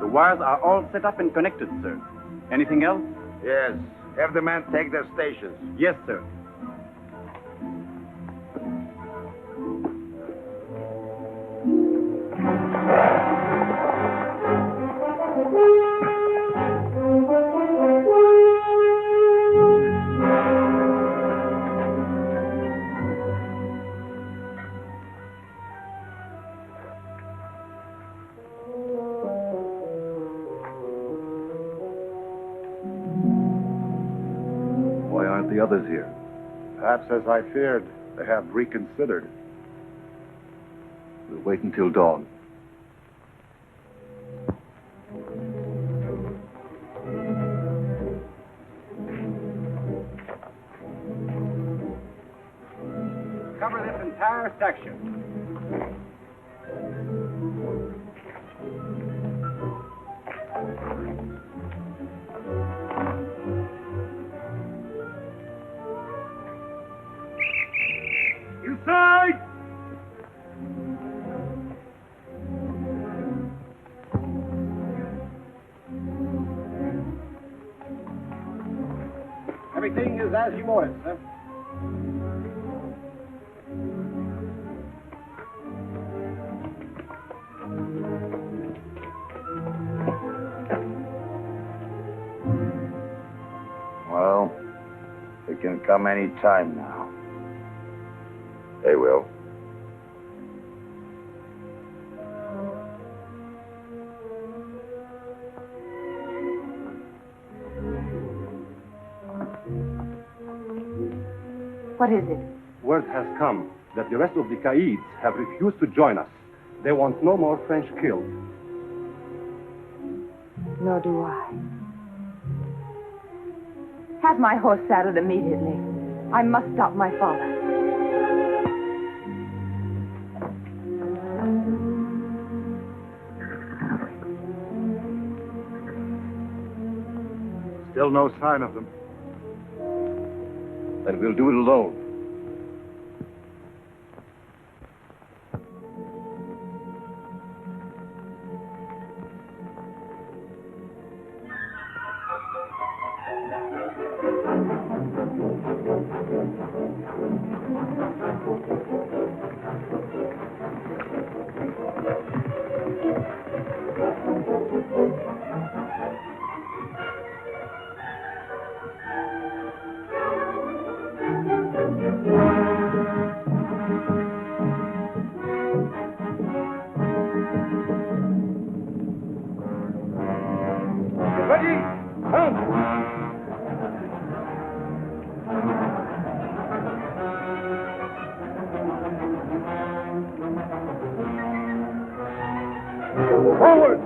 The wires are all set up and connected, sir. Anything else? Yes. Have the men take their stations. Yes, sir. Why aren't the others here? Perhaps, as I feared, they have reconsidered. We'll wait until dawn. Cover this entire section. Inside! Everything is as you ordered, sir. Well, they can come any time now. They will. What is it? Word has come that the rest of the Qaids have refused to join us. They want no more French killed. Nor do I. Have my horse saddled immediately. I must stop my father. Still no sign of them. Then we'll do it alone. Forward!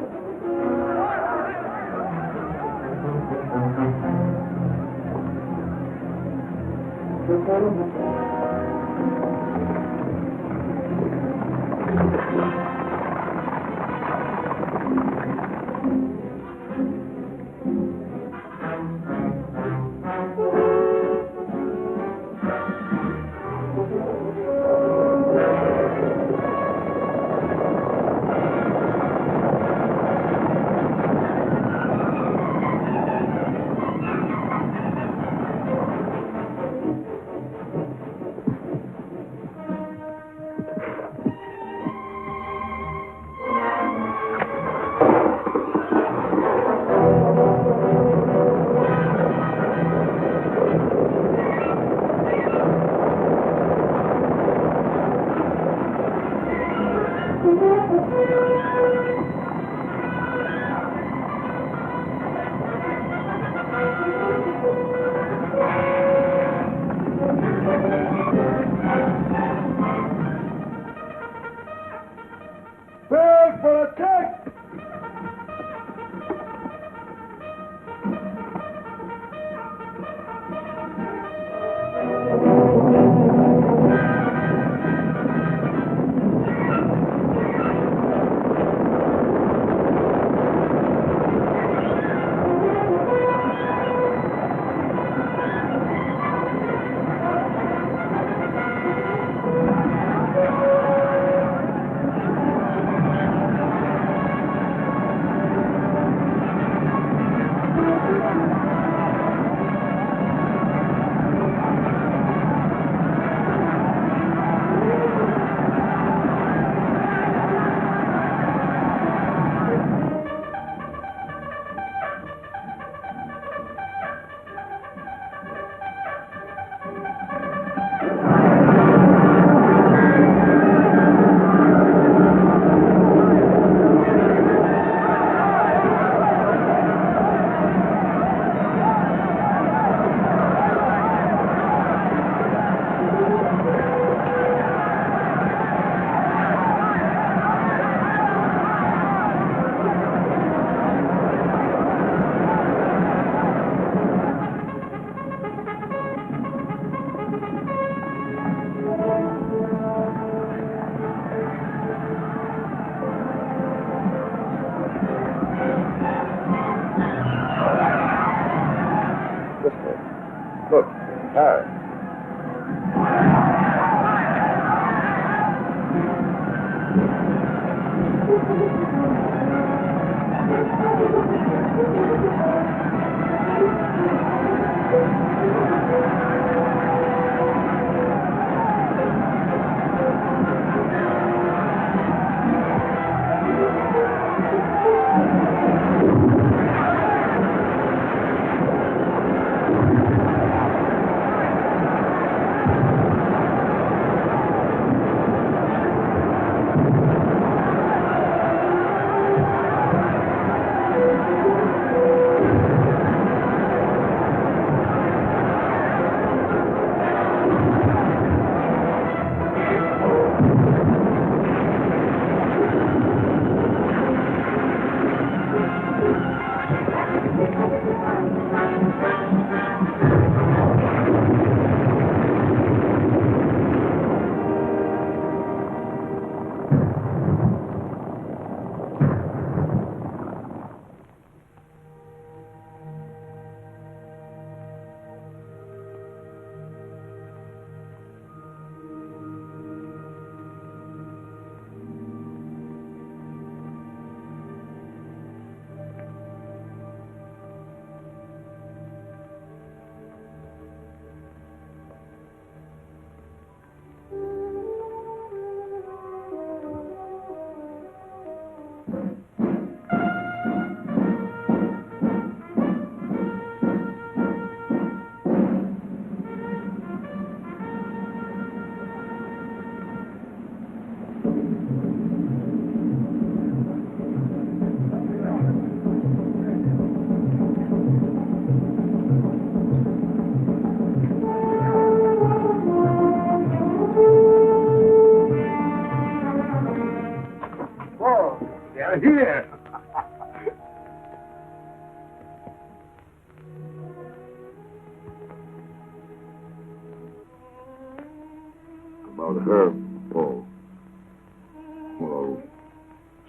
Here.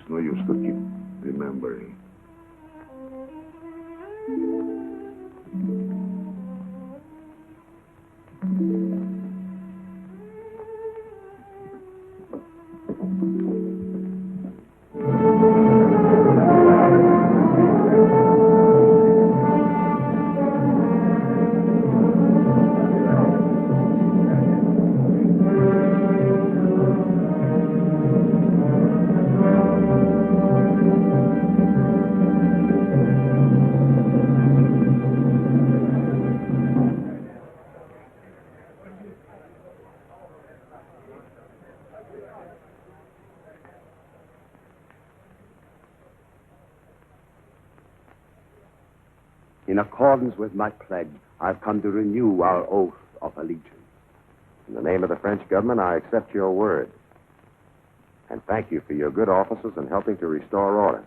no use to keep remembering. In accordance with my pledge, I've come to renew our oath of allegiance. In the name of the French government, I accept your word. And thank you for your good offices in helping to restore order.